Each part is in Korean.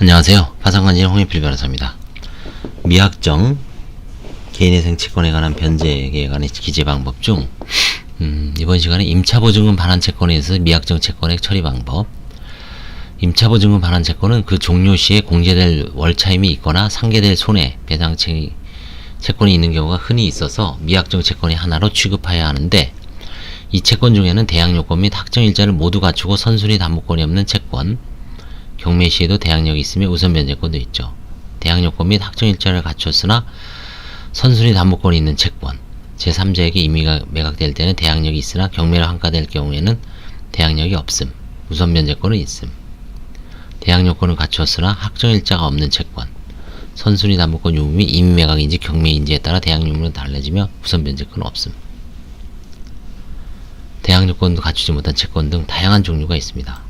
안녕하세요. 파산관진 홍익필 변호사입니다. 미확정 개인회생 채권에 관한 변제에 관한 기재 방법 중 이번 시간에 임차보증금 반환 채권에 있어서 미확정 채권의 처리 방법. 임차보증금 반환 채권은 그 종료 시에 공제될 월차임이 있거나 상계될 손해 배상 채권이 있는 경우가 흔히 있어서 미확정 채권이 하나로 취급해야 하는데, 이 채권 중에는 대항요건 및 확정일자를 모두 갖추고 선순위 담보권이 없는 채권, 경매 시에도 대항력이 있으며 우선 변제권도 있죠. 대항요건 및 확정일자를 갖췄으나 선순위 담보권이 있는 채권, 제3자에게 임의가 매각될 때는 대항력이 있으나 경매로 환가될 경우에는 대항력이 없음, 우선 변제권은 있음. 대항요건을 갖추었으나 확정일자가 없는 채권, 선순위 담보권 유무이 임의 매각인지 경매인지에 따라 대항 유무는 달라지며 우선 변제권은 없음. 대항요건도 갖추지 못한 채권 등 다양한 종류가 있습니다.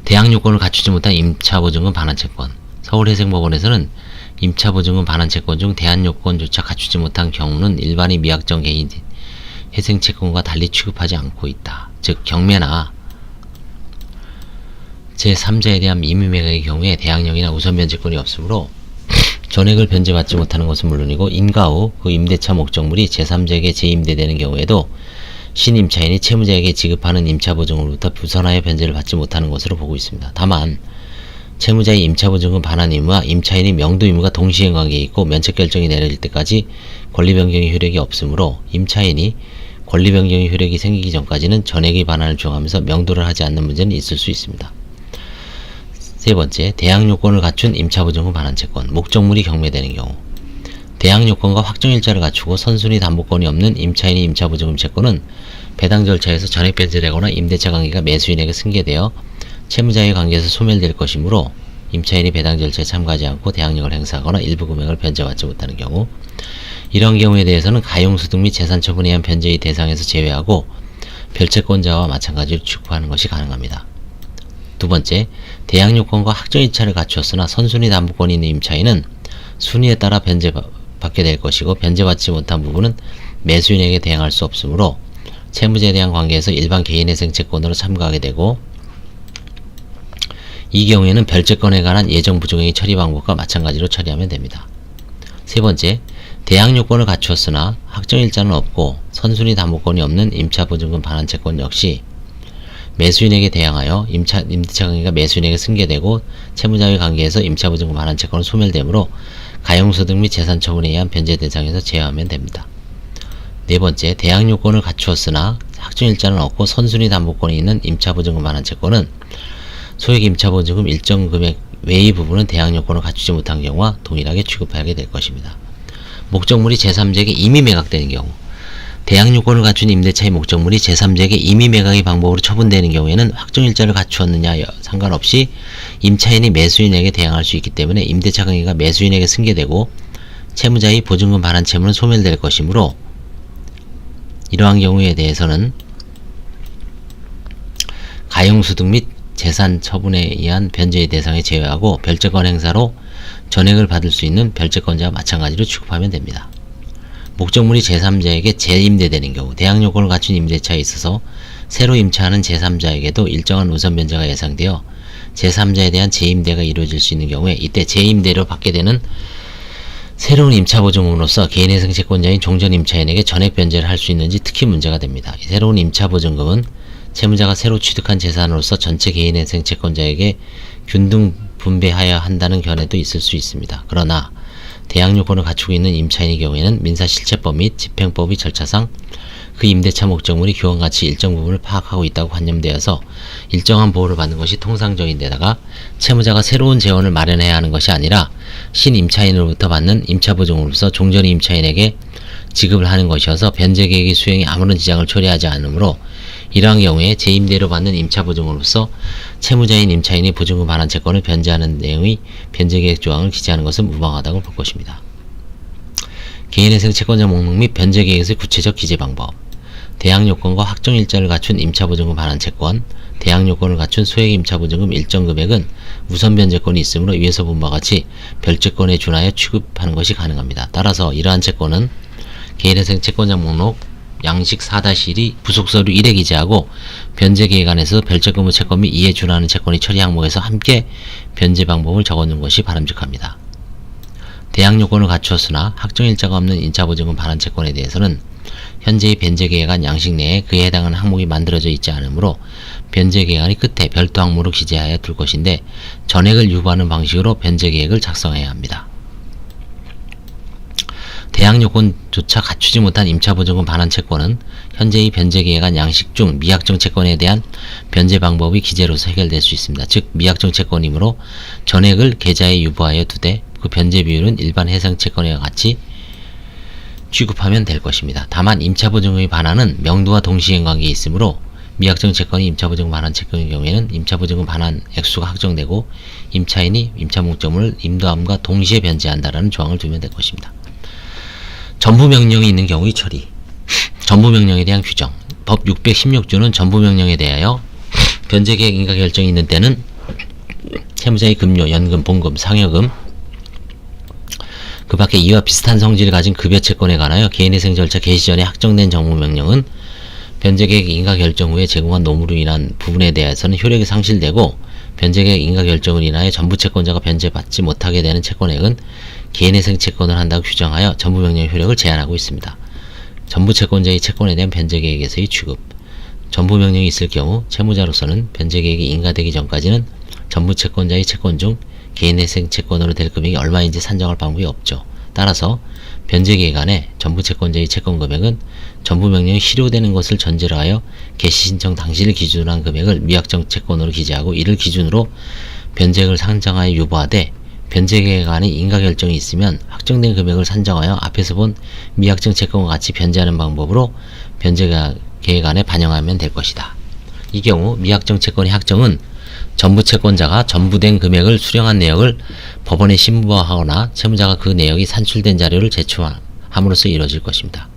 대항요건을 갖추지 못한 임차보증금 반환채권. 서울회생법원에서는 임차보증금 반환채권 중 대항요건조차 갖추지 못한 경우는 일반인 미확정 개인 회생채권과 달리 취급하지 않고 있다. 즉 경매나 제3자에 대한 임의매각의 경우에 대항력이나 우선변제권이 없으므로 전액을 변제받지 못하는 것은 물론이고, 인가 후 그 임대차 목적물이 제3자에게 재임대되는 경우에도 신임차인이 채무자에게 지급하는 임차보증으로부터 부선하여 변제를 받지 못하는 것으로 보고 있습니다. 다만 채무자의 임차보증금 반환 의무와 임차인의 명도 의무가 동시행 관계에 있고 면책결정이 내려질 때까지 권리변경의 효력이 없으므로 임차인이 권리변경의 효력이 생기기 전까지는 전액의 반환을 주장하면서 명도를 하지 않는 문제는 있을 수 있습니다. 세 번째, 대항요건을 갖춘 임차보증금 반환채권. 목적물이 경매되는 경우. 대항요건과 확정일자를 갖추고 선순위 담보권이 없는 임차인의 임차보증금 채권은 배당 절차에서 전액 변제되거나 임대차 관계가 매수인에게 승계되어 채무자의 관계에서 소멸될 것이므로 임차인이 배당 절차에 참가하지 않고 대항력을 행사하거나 일부 금액을 변제받지 못하는 경우, 이런 경우에 대해서는 가용소득 및 재산처분에 의한 변제의 대상에서 제외하고 별채권자와 마찬가지로 취급하는 것이 가능합니다. 두 번째, 대항요건과 확정일자를 갖추었으나 선순위 담보권이 있는 임차인은 순위에 따라 변제받게 될 것이고, 변제받지 못한 부분은 매수인에게 대항할 수 없으므로 채무자에 대한 관계에서 일반 개인회생채권으로 참가하게 되고, 이 경우에는 별채권에 관한 예정 부정행위 처리 방법과 마찬가지로 처리하면 됩니다. 세 번째, 대항요건을 갖추었으나 확정일자는 없고 선순위 담보권이 없는 임차보증금 반환채권 역시 매수인에게 대항하여 임대차 관계가 매수인에게 승계되고 채무자의 관계에서 임차보증금 반환채권은 소멸되므로 가용소득 및 재산처분에 의한 변제 대상에서 제외하면 됩니다. 네 번째, 대항요건을 갖추었으나 확정일자는 없고 선순위 담보권이 있는 임차보증금 반환채권은 소액 임차보증금 일정 금액 외의 부분은 대항요건을 갖추지 못한 경우와 동일하게 취급하게 될 것입니다. 목적물이 제3자에게 임의 매각되는 경우. 대항요건을 갖춘 임대차의 목적물이 제3자에게 임의 매각의 방법으로 처분되는 경우에는 확정일자를 갖추었느냐 상관없이 임차인이 매수인에게 대항할 수 있기 때문에 임대차 관계가 매수인에게 승계되고 채무자의 보증금 반환 채무는 소멸될 것이므로, 이러한 경우에 대해서는 가용소득 및 재산 처분에 의한 변제의 대상에 제외하고 별채권 행사로 전액을 받을 수 있는 별채권자와 마찬가지로 취급하면 됩니다. 목적물이 제3자에게 재임대되는 경우. 대항요건을 갖춘 임대차에 있어서 새로 임차하는 제3자에게도 일정한 우선 변제가 예상되어 제3자에 대한 재임대가 이루어질 수 있는 경우에, 이때 재임대로 받게 되는 새로운 임차보증금으로서 개인회생 채권자인 종전 임차인에게 전액 변제를 할 수 있는지 특히 문제가 됩니다. 새로운 임차보증금은 채무자가 새로 취득한 재산으로서 전체 개인회생 채권자에게 균등 분배하여야 한다는 견해도 있을 수 있습니다. 그러나 대항요건을 갖추고 있는 임차인의 경우에는 민사실체법 및 집행법의 절차상 그 임대차 목적물이 교환가치 일정 부분을 파악하고 있다고 관념되어서 일정한 보호를 받는 것이 통상적인데다가, 채무자가 새로운 재원을 마련해야 하는 것이 아니라 신임차인으로부터 받는 임차보증으로서 종전 임차인에게 지급을 하는 것이어서 변제계획의 수행에 아무런 지장을 초래하지 않으므로, 이러한 경우에 재임대로 받는 임차보증으로서 채무자인 임차인이 보증금 반환 채권을 변제하는 내용의 변제계획 조항을 기재하는 것은 무방하다고 볼 것입니다. 개인회생 채권자 목록 및 변제계획의 구체적 기재 방법. 대항요건과 확정일자를 갖춘 임차보증금 반환 채권, 대항요건을 갖춘 소액 임차보증금 일정 금액은 우선 변제권이 있으므로 위에서 본 바와 같이 별채권에 준하여 취급하는 것이 가능합니다. 따라서 이러한 채권은 개인회생 채권자 목록 양식 4-1이 부속서류 1에 기재하고 변제계획안에서 별채권 후 채권 및 이에 준하는 채권의 처리 항목에서 함께 변제 방법을 적어놓은 것이 바람직합니다. 대항 요건을 갖추었으나 확정일자가 없는 임차보증금 반환 채권에 대해서는 현재의 변제계획안 양식 내에 그에 해당하는 항목이 만들어져 있지 않으므로 변제계획안이 끝에 별도 항목으로 기재하여 둘 것인데 전액을 유보하는 방식으로 변제계획을 작성해야 합니다. 대항 요건조차 갖추지 못한 임차보증금 반환 채권은 현재의 변제계획안 양식 중 미확정 채권에 대한 변제 방법이 기재로서 해결될 수 있습니다. 즉 미확정 채권이므로 전액을 계좌에 유보하여 두되 그 변제 비율은 일반 해상 채권과 같이 취급하면 될 것입니다. 다만 임차보증금의 반환은 명도와 동시행관계에 있으므로 미확정 채권이 임차보증금 반환 채권의 경우에는 임차보증금 반환 액수가 확정되고 임차인이 임차목적물을 임도함과 동시에 변제한다라는 조항을 두면 될 것입니다. 전부명령이 있는 경우의 처리. 전부명령에 대한 규정. 법 616조는 전부명령에 대하여 변제계획 인가 결정이 있는 때는 채무자의 급료, 연금, 봉금, 상여금, 그 밖에 이와 비슷한 성질을 가진 급여채권에 관하여 개인회생 절차 개시 전에 확정된 전부명령은 변제계획 인가 결정 후에 제공한 노무로 인한 부분에 대해서는 효력이 상실되고 변제계획 인가 결정을 인하여 전부 채권자가 변제받지 못하게 되는 채권액은 개인회생 채권을 한다고 규정하여 전부명령의 효력을 제한하고 있습니다. 전부 채권자의 채권에 대한 변제계획에서의 취급. 전부명령이 있을 경우 채무자로서는 변제계획이 인가되기 전까지는 전부 채권자의 채권 중 개인회생 채권으로 될 금액이 얼마인지 산정할 방법이 없죠. 따라서 변제계획 안에 전부 채권자의 채권 금액은 전부명령이 실효되는 것을 전제로 하여 개시 신청 당시를 기준으로 한 금액을 미확정 채권으로 기재하고 이를 기준으로 변제액을 산정하여 유보하되 변제계획 안에 인가 결정이 있으면 확정된 금액을 산정하여 앞에서 본 미확정 채권과 같이 변제하는 방법으로 변제계획 안에 반영하면 될 것이다. 이 경우 미확정 채권의 확정은 전부 채권자가 전부된 금액을 수령한 내역을 법원에 신부하거나 채무자가 그 내역이 산출된 자료를 제출함으로써 이루어질 것입니다.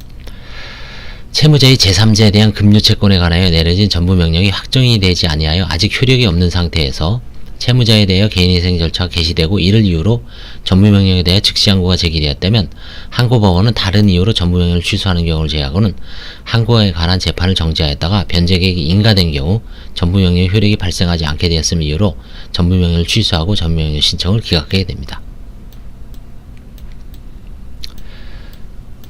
채무자의 제3자에 대한 급료채권에 관하여 내려진 전부명령이 확정이 되지 아니하여 아직 효력이 없는 상태에서 채무자에 대하여 개인회생 절차가 개시되고 이를 이유로 전부명령에 대해 즉시 항고가 제기되었다면 항고법원은 다른 이유로 전부명령을 취소하는 경우를 제외하고는 항고에 관한 재판을 정지하였다가 변제계획이 인가된 경우 전부명령의 효력이 발생하지 않게 되었음을 이유로 전부명령을 취소하고 전부명령 신청을 기각하게 됩니다.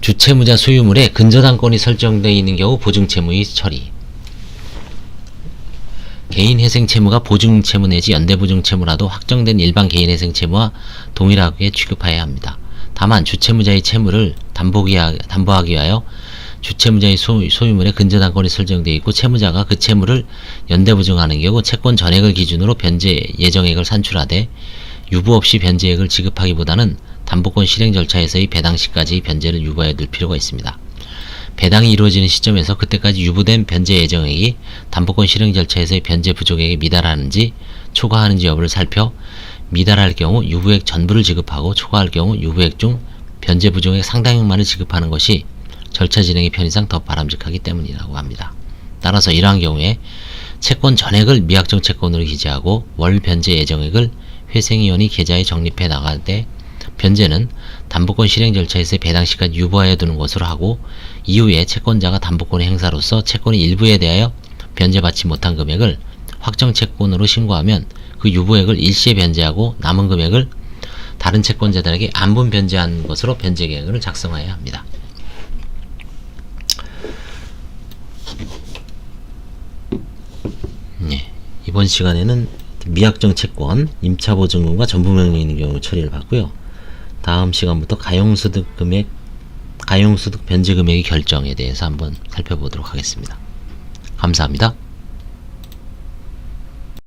주채무자 소유물에 근저당권이 설정되어 있는 경우 보증채무의 처리. 개인회생채무가 보증채무 내지 연대보증채무라도 확정된 일반 개인회생채무와 동일하게 취급해야 합니다. 다만 주채무자의 채무를 담보하기 위하여 주채무자의 소유물에 근저당권이 설정되어 있고 채무자가 그 채무를 연대보증하는 경우 채권 전액을 기준으로 변제 예정액을 산출하되 유보 없이 변제액을 지급하기보다는 담보권 실행 절차에서의 배당 시까지 변제를 유보해 둘 필요가 있습니다. 배당이 이루어지는 시점에서 그때까지 유보된 변제 예정액이 담보권 실행 절차에서의 변제 부족액에 미달하는지 초과하는지 여부를 살펴 미달할 경우 유보액 전부를 지급하고 초과할 경우 유보액 중 변제 부족액 상당액만을 지급하는 것이 절차 진행의 편의상 더 바람직하기 때문이라고 합니다. 따라서 이러한 경우에 채권 전액을 미확정 채권으로 기재하고 월 변제 예정액을 회생위원이 계좌에 적립해 나갈 때 변제는 담보권 실행 절차에서의 배당 시까지 유보하여 두는 것으로 하고 이후에 채권자가 담보권의 행사로서 채권의 일부에 대하여 변제받지 못한 금액을 확정 채권으로 신고하면 그 유보액을 일시에 변제하고 남은 금액을 다른 채권자들에게 안분 변제한 것으로 변제계획을 작성해야 합니다. 이번 시간에는 미확정 채권, 임차보증금과 전부명령이 있는 경우 처리를 봤고요. 다음 시간부터 가용소득 변제금액의 결정에 대해서 한번 살펴보도록 하겠습니다. 감사합니다.